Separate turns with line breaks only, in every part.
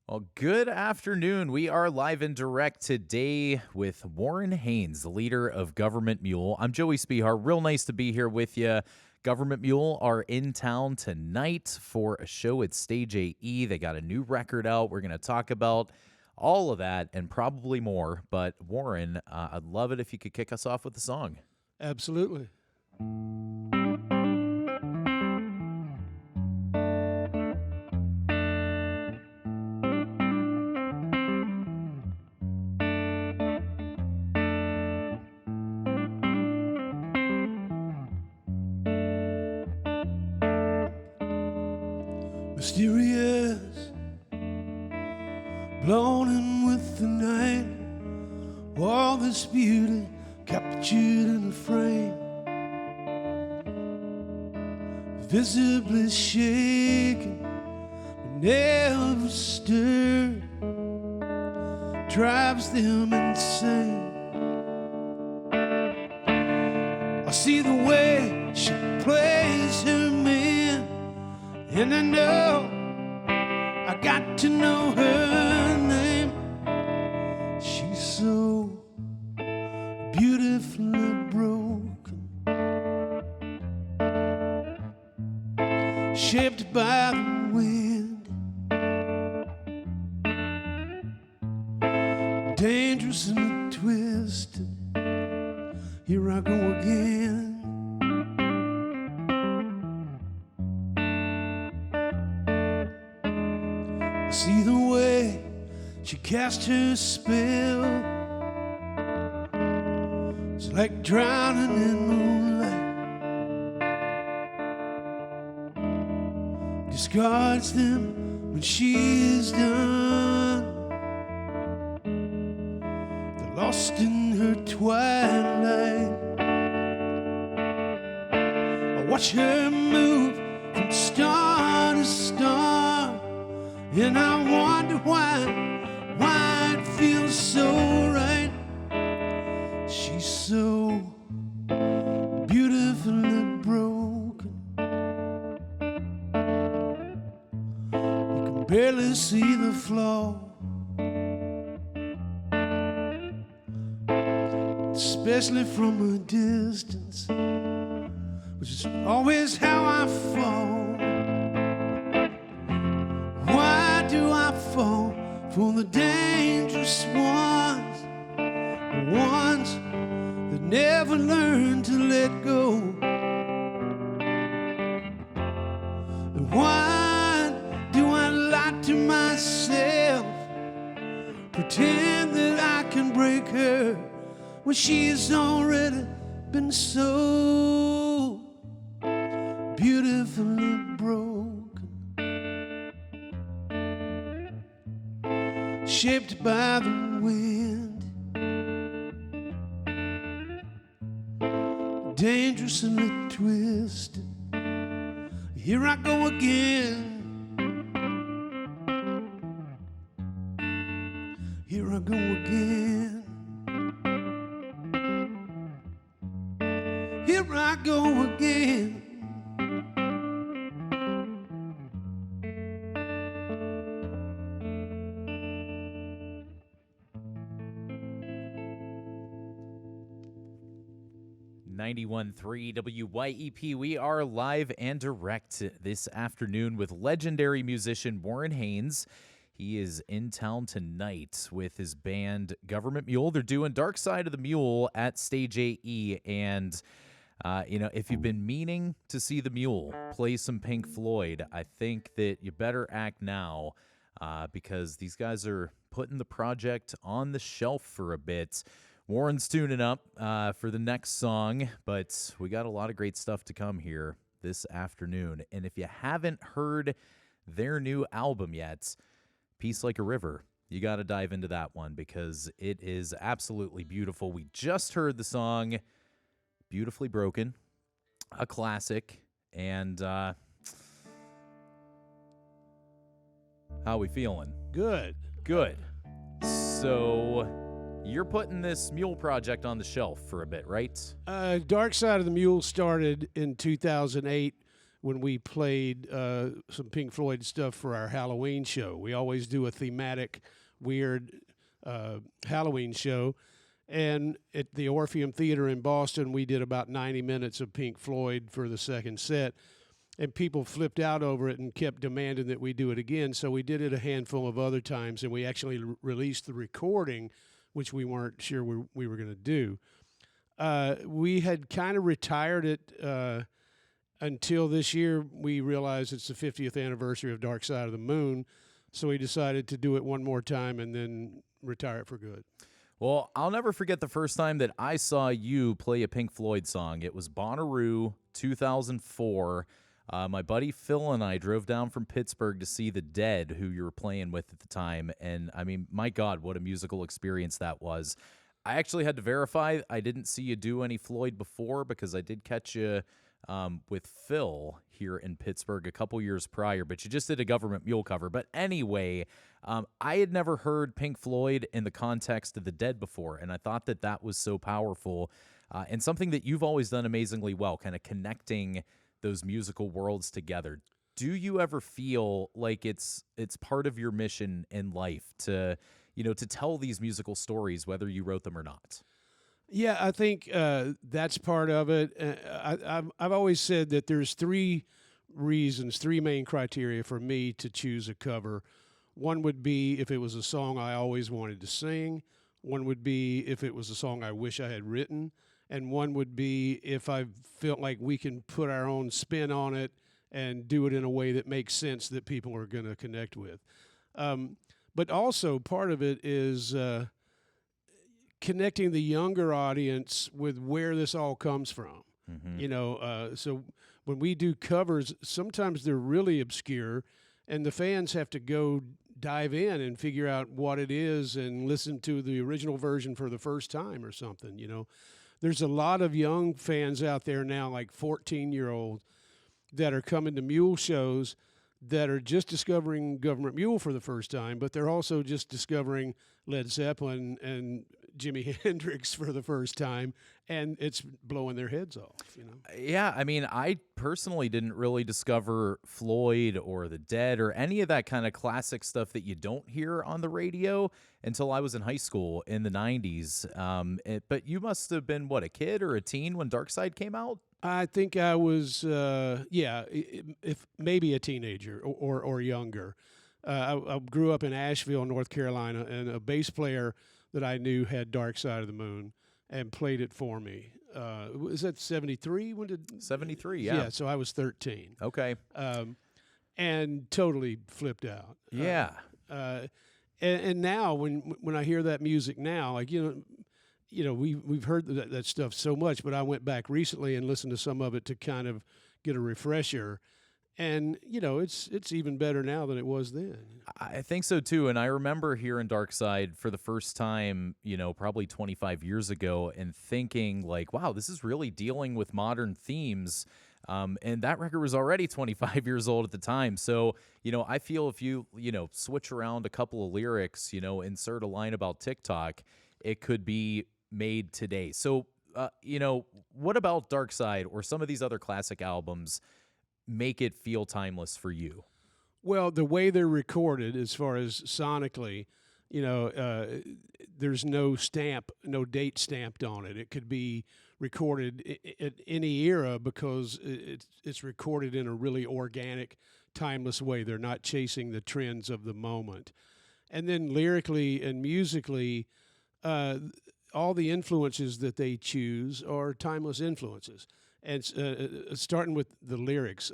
Well, good afternoon. We are live and direct today with Warren Haynes, the leader of Gov't Mule. I'm Joey Spehar. Real nice to be here with you. Gov't Mule are in town tonight for a show at Stage AE. They got a new record out. We're going to talk about all of that and probably more. But Warren, I'd love it if you could kick us off with a song.
Absolutely. Mysterious, blown in with the night, all this beauty captured in a frame, visibly shaken, but never stirred, drives them insane. I see the way she plays her man, and I know I got to know her name. She's so beautifully broken, shaped by the wind, dangerous and twisted. Here I go again. See the way she cast her spell, it's like drowning in moonlight, discards them when she is done. They're lost in her twilight. I watch her move from star to star, and I wonder why it feels so right. She's so beautifully broken, you can barely see the flaw, especially from a distance, which is always how I fall. For the dangerous ones, the ones that never learn to let go. And why do I lie to myself, pretend that I can break her when she's already been so beautifully broken, shaped by the wind, dangerously twisted. Here I go again. Here I go again. Here I go again.
91.3 WYEP. We are live and direct this afternoon with legendary musician Warren Haynes. He is in town tonight with his band Gov't Mule. They're doing Dark Side of the Mule at Stage AE. And, if you've been meaning to see the Mule play some Pink Floyd, I think that you better act now because these guys are putting the project on the shelf for a bit. Warren's tuning up for the next song, but we got a lot of great stuff to come here this afternoon. And if you haven't heard their new album yet, Peace Like a River, you got to dive into that one because it is absolutely beautiful. We just heard the song Beautifully Broken, a classic. And how we feeling?
Good.
Good. So you're putting this Mule project on the shelf for a bit, right?
Dark Side of the Mule started in 2008 when we played some Pink Floyd stuff for our Halloween show. We always do a thematic, weird Halloween show. And at the Orpheum Theater in Boston, we did about 90 minutes of Pink Floyd for the second set. And people flipped out over it and kept demanding that we do it again. So we did it a handful of other times, and we actually released the recording, which we weren't sure we were going to do. We had kind of retired it until this year. We realized it's the 50th anniversary of Dark Side of the Moon, so we decided to do it one more time and then retire it for good.
Well, I'll never forget the first time that I saw you play a Pink Floyd song. It was Bonnaroo, 2004. My buddy Phil and I drove down from Pittsburgh to see The Dead, who you were playing with at the time. And, I mean, my God, what a musical experience that was. I actually had to verify I didn't see you do any Floyd before, because I did catch you with Phil here in Pittsburgh a couple years prior, but you just did a Gov't Mule cover. But anyway, I had never heard Pink Floyd in the context of The Dead before, and I thought that that was so powerful and something that you've always done amazingly well, kind of connecting those musical worlds together. Do you ever feel like it's part of your mission in life to, to tell these musical stories, whether you wrote them or not?
Yeah, I think that's part of it. I've always said that there's three main criteria for me to choose a cover. One would be if it was a song I always wanted to sing. One would be if it was a song I wish I had written. And one would be if I felt like we can put our own spin on it and do it in a way that makes sense that people are going to connect with. But also part of it is connecting the younger audience with where this all comes from. Mm-hmm. So when we do covers, sometimes they're really obscure, and the fans have to go dive in and figure out what it is and listen to the original version for the first time or something, There's a lot of young fans out there now, like 14-year-olds, that are coming to Mule shows that are just discovering Gov't Mule for the first time, but they're also just discovering Led Zeppelin and Jimi Hendrix for the first time, and it's blowing their heads off,
Yeah, I mean, I personally didn't really discover Floyd or The Dead or any of that kind of classic stuff that you don't hear on the radio until I was in high school in the 90s. But you must have been, what, a kid or a teen when Dark Side came out?
I think I was, if maybe a teenager or younger. I grew up in Asheville, North Carolina, and a bass player that I knew had Dark Side of the Moon and played it for me. Was that 73? When did
73? Yeah.
Yeah. So I was 13.
Okay.
And totally flipped out.
Yeah.
And now when I hear that music now, like we've heard that stuff so much, but I went back recently and listened to some of it to kind of get a refresher. And, it's even better now than it was then.
I think so, too. And I remember hearing Dark Side for the first time, probably 25 years ago and thinking like, wow, this is really dealing with modern themes. And that record was already 25 years old at the time. So, I feel if you, switch around a couple of lyrics, insert a line about TikTok, it could be made today. So, what about Dark Side or some of these other classic albums make it feel timeless for you?
Well, the way they're recorded, as far as sonically, there's no date stamped on it. It could be recorded at any era because it's recorded in a really organic, timeless way. They're not chasing the trends of the moment. And then lyrically and musically, all the influences that they choose are timeless influences. And starting with the lyrics,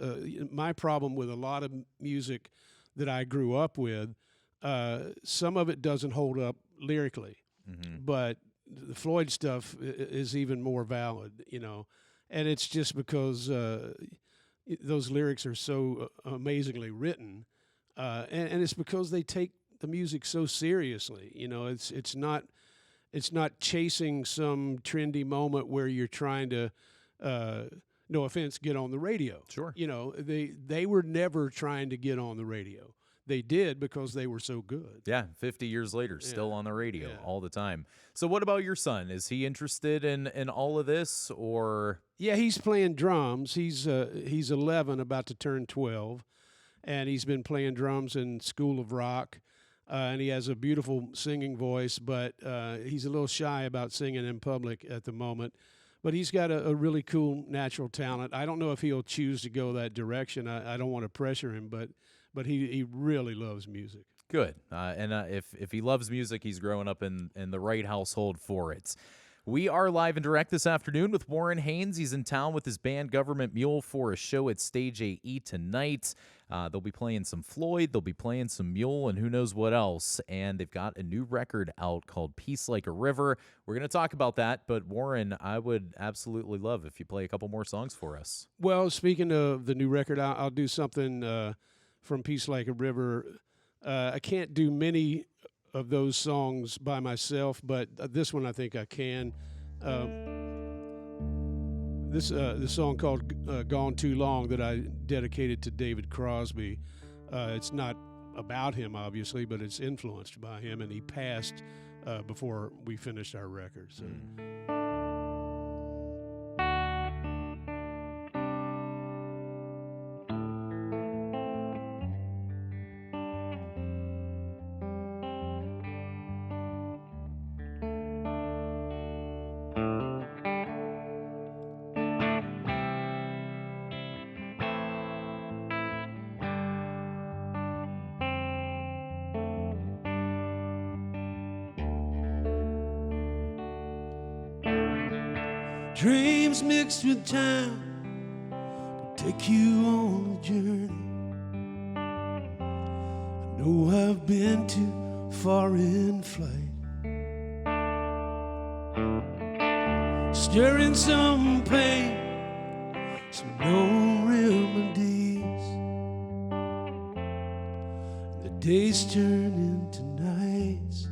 my problem with a lot of music that I grew up with, some of it doesn't hold up lyrically, but the Floyd stuff is even more valid, and it's just because those lyrics are so amazingly written, and it's because they take the music so seriously. It's not chasing some trendy moment where you're trying to. No offense, get on the radio.
Sure.
They were never trying to get on the radio. they did because they were so good.
Yeah, 50 years later, still on the radio
yeah.
all the time. So what about your son? Is he interested in all of this, or?
Yeah, he's playing drums. He's 11, about to turn 12, and he's been playing drums in School of Rock. And he has a beautiful singing voice, but he's a little shy about singing in public at the moment. But he's got a really cool natural talent. I don't know if he'll choose to go that direction. I don't want to pressure him, but he really loves music.
Good. And if he loves music, he's growing up in the right household for it. We are live and direct this afternoon with Warren Haynes. He's in town with his band Gov't Mule for a show at Stage AE tonight. They'll be playing some Floyd, they'll be playing some Mule, and who knows what else. And they've got a new record out called Peace Like a River. We're going to talk about that, but Warren, I would absolutely love if you play a couple more songs for us.
Well, speaking of the new record, I'll do something from Peace Like a River. I can't do many of those songs by myself, but this one I think I can. This song called Gone Too Long that I dedicated to David Crosby. It's not about him, obviously, but it's influenced by him, and he passed before we finished our record. So.
Dreams mixed with time can take you on a journey. I know I've been too far in flight, stirring some pain, some no remedies. The days turn into nights,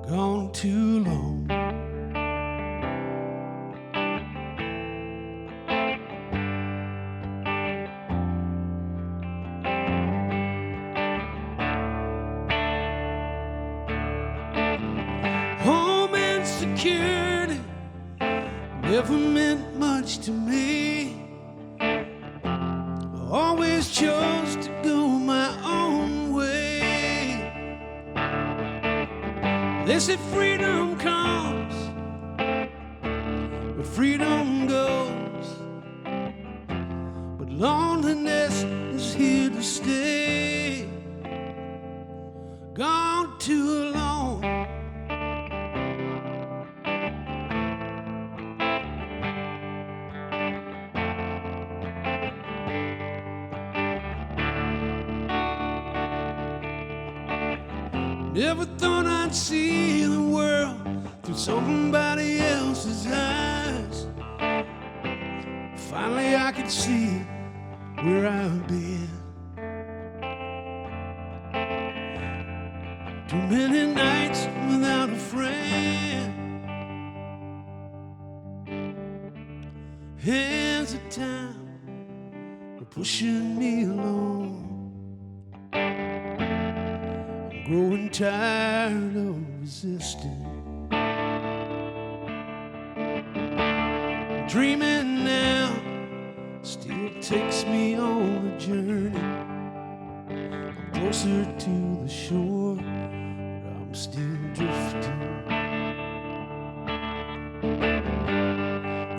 gone too long. Security never meant much to me. I always chose to go my own way. They say freedom comes where freedom goes, but loneliness is here to stay. Gone too long. Never thought I'd see the world through somebody else's eyes. Finally I could see where I've been. Too many nights without a friend. Hands of time are pushing me along. Growing tired of resisting. Dreaming now still takes me on a journey. I'm closer to the shore, but I'm still drifting.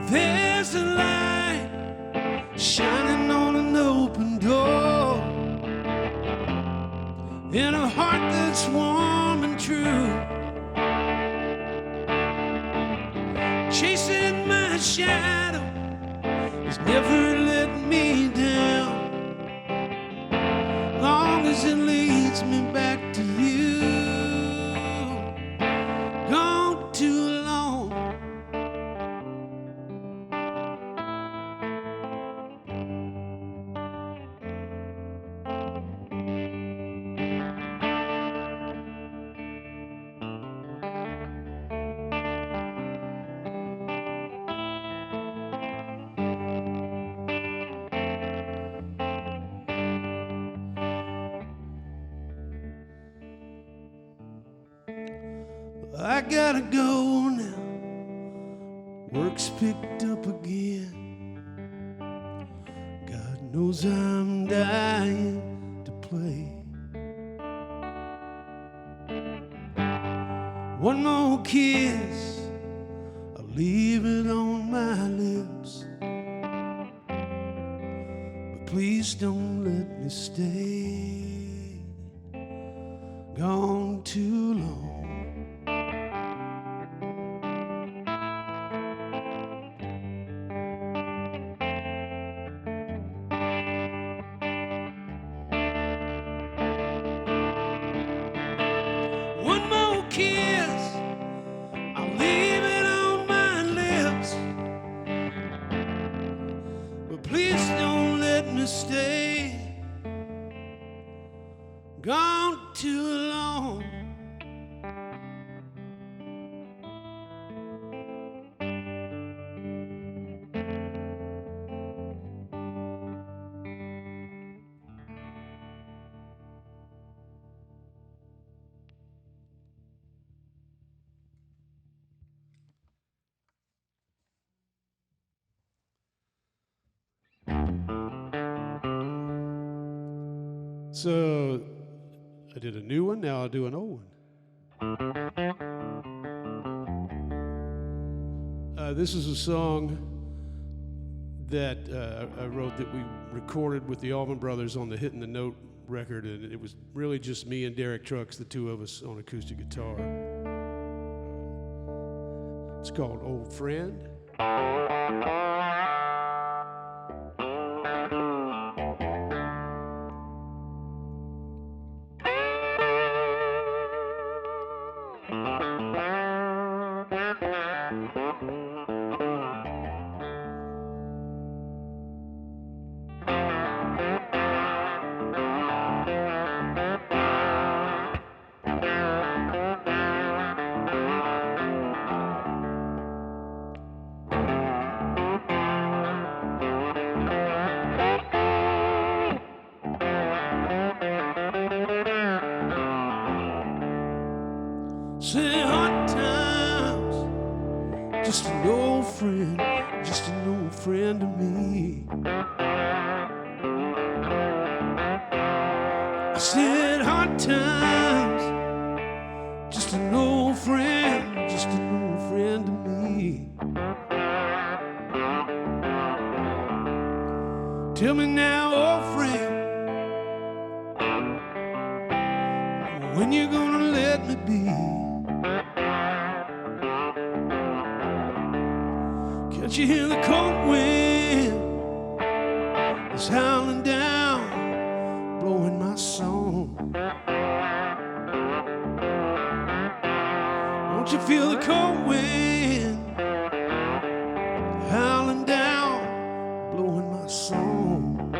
There's a light shining on an open door, in a heart that's warm and true, chasing my shadow has never let me down, long as it leads me back to you. Gone too long. I gotta go now. Work's picked up again. God knows I'm dying to play. One more kiss, I'll leave it on my lips. But please don't let me stay gone too long. One more kiss, I'll leave it on my lips. But please don't let me stay gone too long. So I did a new one, now I'll do an old one. This is a song that I wrote that we recorded with the Allman Brothers on the Hitting the Note record, and it was really just me and Derek Trucks, the two of us on acoustic guitar. It's called Old Friend. Say hard times, just an old friend, just an old friend to me. I said hard times, just an old friend, just an old friend to me. Tell me now, old friend, when you gonna let me be? Can't you hear the cold wind? It's howling down, blowing my song. Don't you feel the cold wind howling down, blowing my song?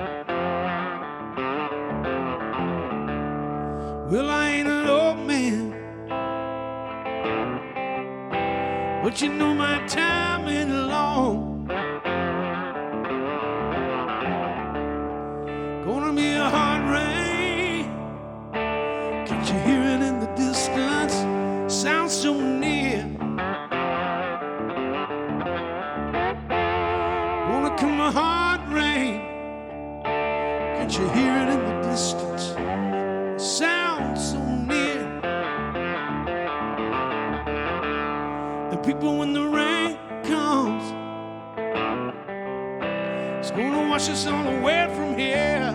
Well, I ain't an old man, but you know my time ain't long. Gonna be a hard rain. Can't you hear it in the distance? Sounds so near. Gonna come a hard rain. Can't you hear it in the distance? Sounds so near. And people, when the rain comes, it's gonna wash us all away from here.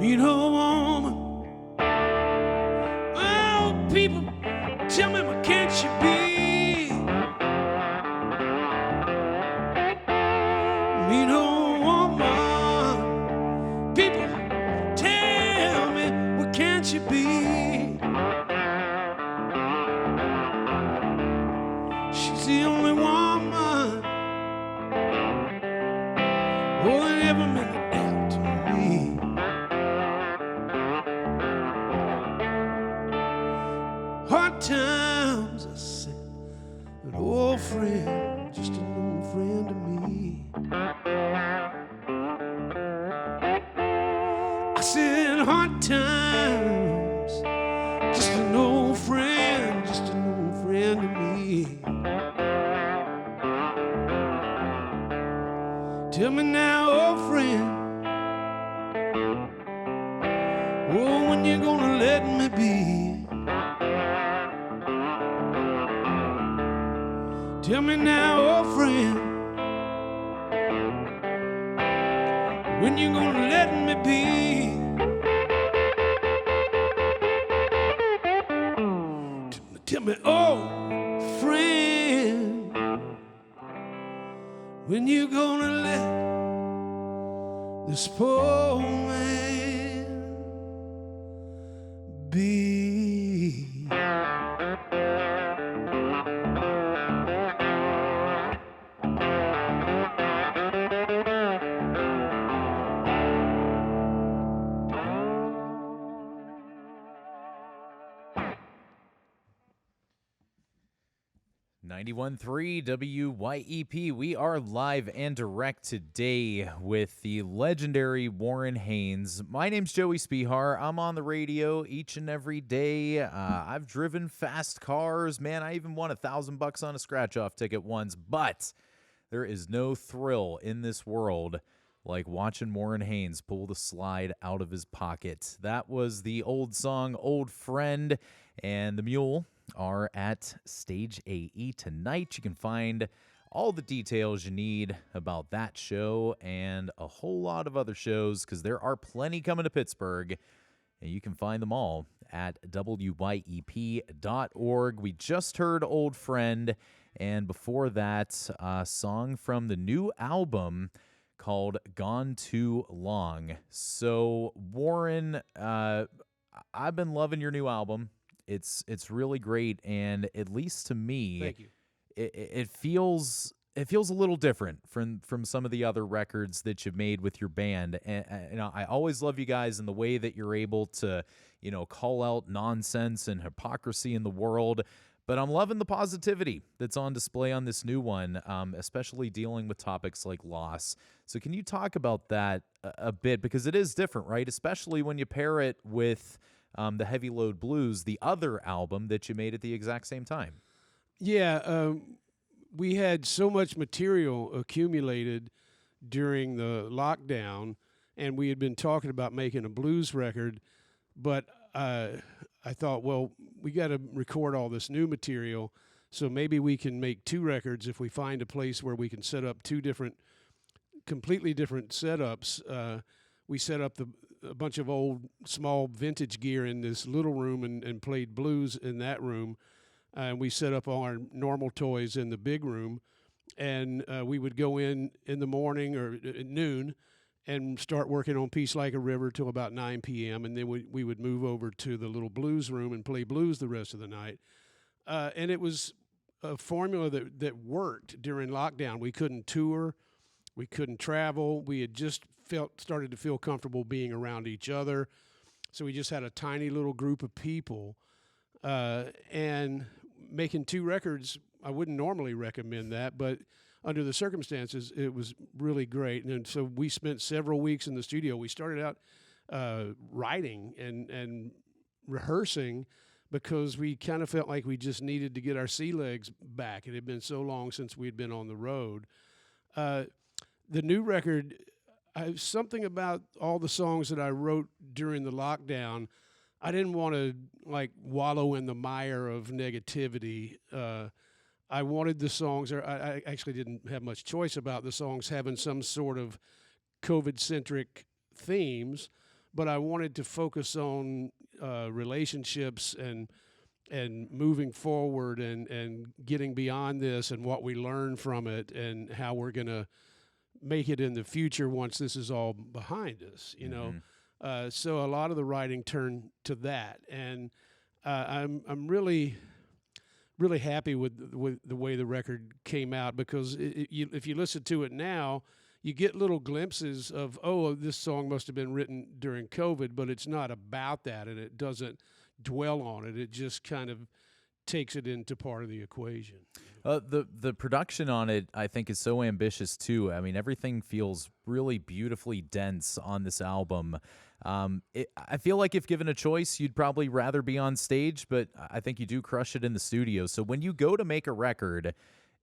Meet a woman. Oh, people, tell me what can't you be? Meet a woman. be. She's the only woman who ever meant a damn to me. Hard times, I said, an old friend, just an old friend to me. I said hard times, just an old friend, just an old friend to me. Tell me now, old friend, oh, when you gonna let me be? Tell me now, old friend, when you gonna let me be? Tell me, old friend, when you gonna let this poor man be?
91.3 WYEP. We are live and direct today with the legendary Warren Haynes. My name's Joey Spehar. I'm on the radio each and every day. I've driven fast cars. Man, I even won $1,000 on a scratch-off ticket once. But there is no thrill in this world like watching Warren Haynes pull the slide out of his pocket. That was the old song, Old Friend, and the Mule are at Stage AE tonight. You can find all the details you need about that show and a whole lot of other shows, because there are plenty coming to Pittsburgh, and you can find them all at WYEP.org. We just heard Old Friend, and before that, a song from the new album called Gone Too Long. So, Warren, I've been loving your new album. It's really great, and at least to me,
Thank you.
It feels a little different from some of the other records that you've made with your band. And I always love you guys in the way that you're able to, call out nonsense and hypocrisy in the world. But I'm loving the positivity that's on display on this new one, especially dealing with topics like loss. So can you talk about that a bit? Because it is different, right? Especially when you pair it with the Heavy Load Blues, the other album that you made at the exact same time.
Yeah, we had so much material accumulated during the lockdown, and we had been talking about making a blues record, but I thought, well, we got to record all this new material, so maybe we can make two records if we find a place where we can set up two completely different setups. We set up a bunch of old, small vintage gear in this little room and played blues in that room. And we set up all our normal toys in the big room. And we would go in the morning or at noon and start working on Peace Like a River till about 9 p.m. And then we would move over to the little blues room and play blues the rest of the night. And it was a formula that worked during lockdown. We couldn't tour. We couldn't travel. We had just started to feel comfortable being around each other. So we just had a tiny little group of people. And making two records, I wouldn't normally recommend that, but under the circumstances, it was really great. And so we spent several weeks in the studio. We started out writing and rehearsing because we kind of felt like we just needed to get our sea legs back. It had been so long since we'd been on the road. The new record, something about all the songs that I wrote during the lockdown, I didn't want to wallow in the mire of negativity. I wanted the songs, or I actually didn't have much choice about the songs having some sort of COVID-centric themes, but I wanted to focus on relationships and moving forward and getting beyond this and what we learn from it and how we're going to make it in the future once this is all behind us, So a lot of the writing turned to that, and I'm really happy with the way the record came out, because if you listen to it now, you get little glimpses of, oh, this song must have been written during COVID, but it's not about that, and it doesn't dwell on it. It just kind of takes it into part of the equation.
The production on it, I think, is so ambitious too. I mean, everything feels really beautifully dense on this album. I feel like if given a choice, you'd probably rather be on stage, but I think you do crush it in the studio. So when you go to make a record,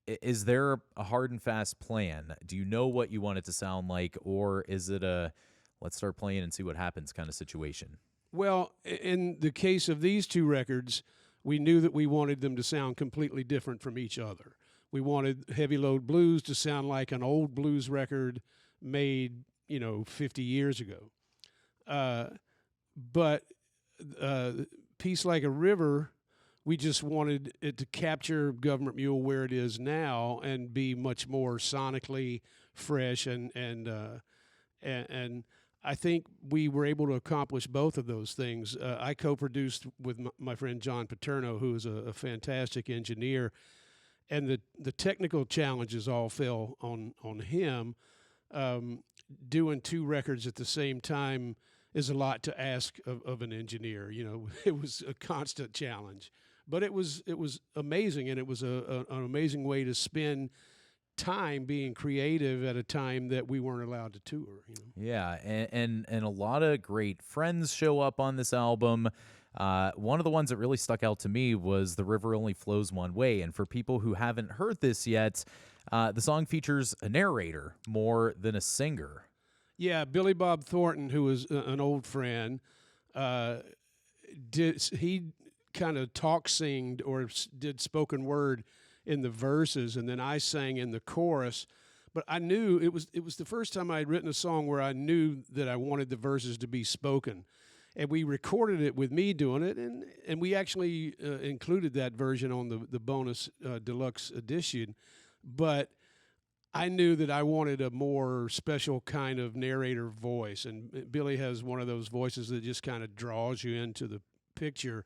is there a hard and fast plan? Do you know what you want it to sound like, or is it a let's start playing and see what happens kind of situation?
Well, in the case of these two records, we knew that we wanted them to sound completely different from each other. We wanted Heavy Load Blues to sound like an old blues record made, 50 years ago. But Peace Like a River, we just wanted it to capture Gov't Mule where it is now and be much more sonically fresh, and I think we were able to accomplish both of those things. I co-produced with my friend John Paterno, who is a fantastic engineer, and the technical challenges all fell on him. Doing two records at the same time is a lot to ask of an engineer. It was a constant challenge, but it was amazing, and it was an amazing way to spend time being creative at a time that we weren't allowed to tour.
Yeah, and a lot of great friends show up on this album. One of the ones that really stuck out to me was The River Only Flows One Way. And for people who haven't heard this yet, the song features a narrator more than a singer.
Yeah, Billy Bob Thornton, who was an old friend, he kind of talk-singed or did spoken word in the verses, and then I sang in the chorus. But I knew it was the first time I had written a song where I knew that I wanted the verses to be spoken. And we recorded it with me doing it, and we actually included that version on the bonus deluxe edition. But I knew that I wanted a more special kind of narrator voice, and Billy has one of those voices that just kind of draws you into the picture.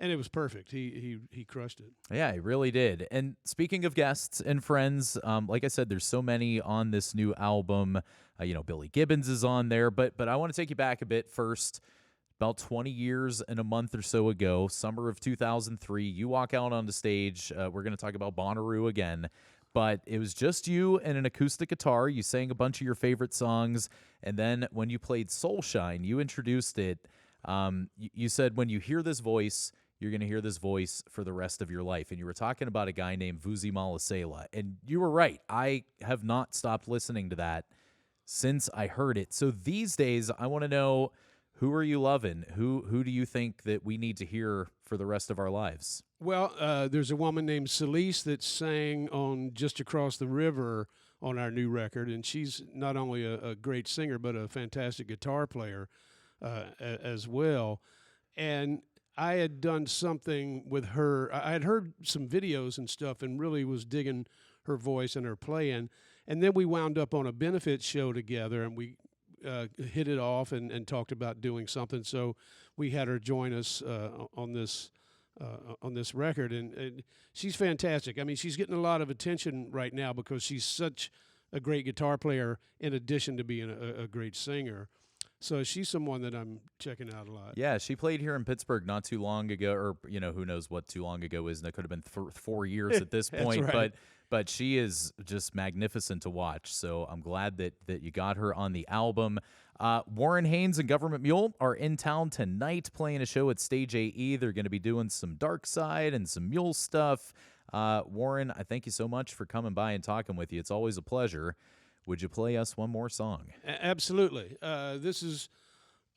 And it was perfect. He crushed it.
Yeah, he really did. And speaking of guests and friends, like I said, there's so many on this new album. Billy Gibbons is on there, but I want to take you back a bit first. About 20 years and a month or so ago, summer of 2003, you walk out on the stage. We're going to talk about Bonnaroo again, but it was just you and an acoustic guitar. You sang a bunch of your favorite songs, and then when you played Soulshine, you introduced it. You said when you hear this voice, you're going to hear this voice for the rest of your life. And you were talking about a guy named Vusi Malesela. And you were right. I have not stopped listening to that since I heard it. So these days, I want to know, who are you loving? Who do you think that we need to hear for the rest of our lives?
Well, there's a woman named Celise that sang on Just Across the River on our new record. And she's not only a great singer, but a fantastic guitar player as well. And I had done something with her. I had heard some videos and stuff and really was digging her voice and her playing. And then we wound up on a benefit show together, and we hit it off and talked about doing something. So we had her join us on this record, and she's fantastic. I mean, she's getting a lot of attention right now because she's such a great guitar player in addition to being a great singer. So she's someone that I'm checking out a lot.
Yeah, she played here in Pittsburgh not too long ago, or who knows what too long ago is, and it could have been 4 years at this point.
Right.
But she is just magnificent to watch. So I'm glad that you got her on the album. Warren Haynes and Gov't Mule are in town tonight playing a show at Stage AE. They're going to be doing some Dark Side and some Mule stuff. Warren, I thank you so much for coming by and talking with you. It's always a pleasure. Would you play us one more song?
Absolutely. This is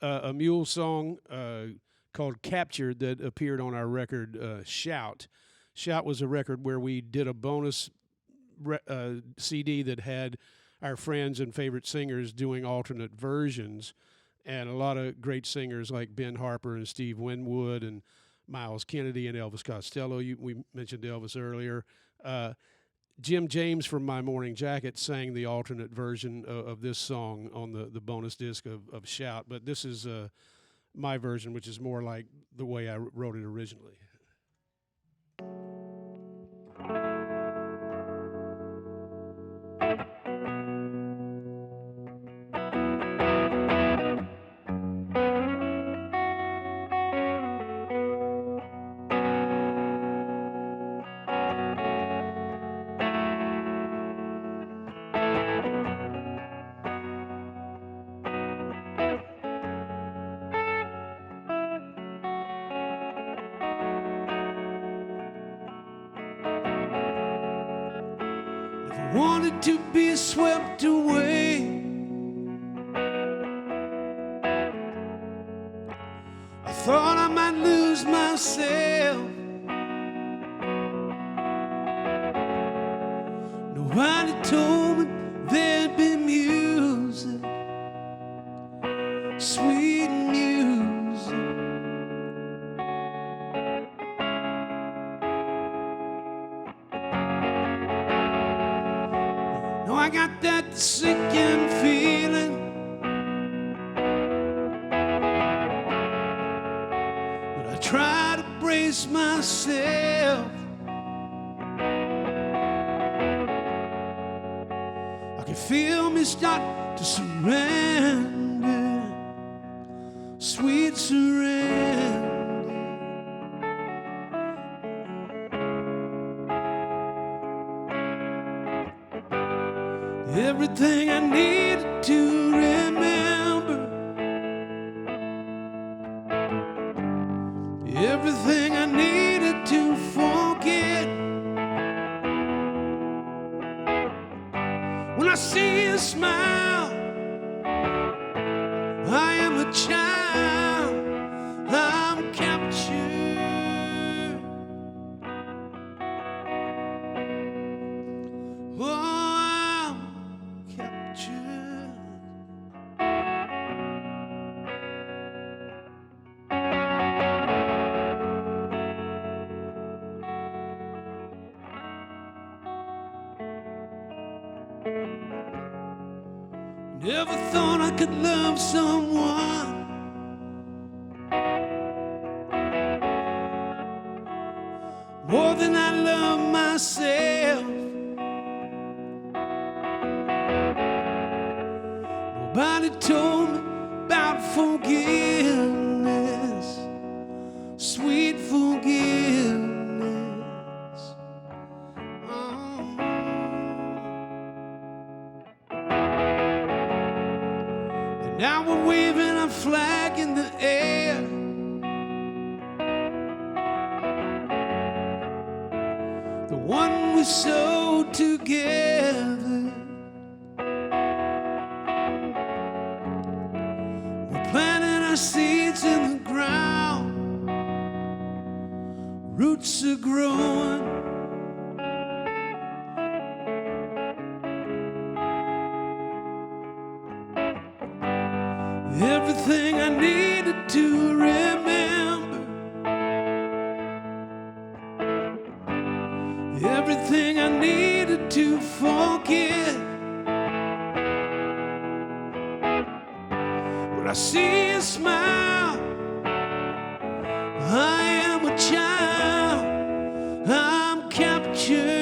a Mule song called Captured that appeared on our record, Shout. Shout was a record where we did a bonus CD that had our friends and favorite singers doing alternate versions, and a lot of great singers like Ben Harper and Steve Winwood and Miles Kennedy and Elvis Costello. We mentioned Elvis earlier. Jim James from My Morning Jacket sang the alternate version of this song on the bonus disc of Shout, but this is my version, which is more like the way I wrote it originally. Wanted to be swept away. I thought I might lose myself. Nobody told me there'd be music, sweet music. No, I got that sinking feeling. But I try to brace myself. I can feel me start to surrender, sweet surrender. Everything I needed to remember, everything I needed to forget. When I see a smile, I am a child, I'm captured. Oh, I'm captured. Never thought I could love someone more than I love myself. Nobody told me about forgiveness, sweet forgiveness. Oh. And now we're waving a flag in the air. The one we sewed together. Planting our seeds in the ground, roots are growing. Everything I needed to remember, everything I needed to forget. When I see a smile, I am a child, I'm captured.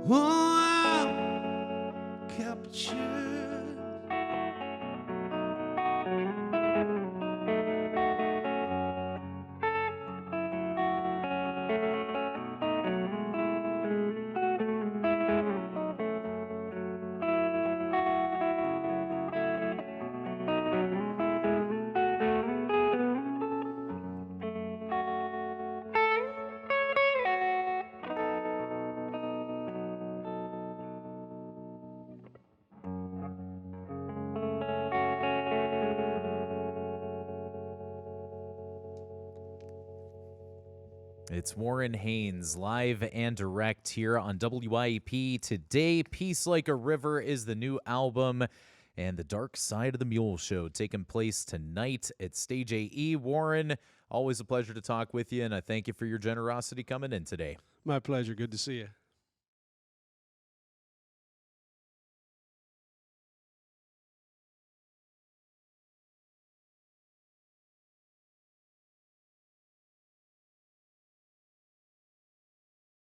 Oh, I'm captured.
It's Warren Haynes, live and direct here on WYEP. Today, Peace Like a River is the new album, and The Dark Side of the Mule Show taking place tonight at Stage AE. Warren, Always a pleasure to talk with you, and I thank you for your generosity coming in today.
My pleasure. Good to see you.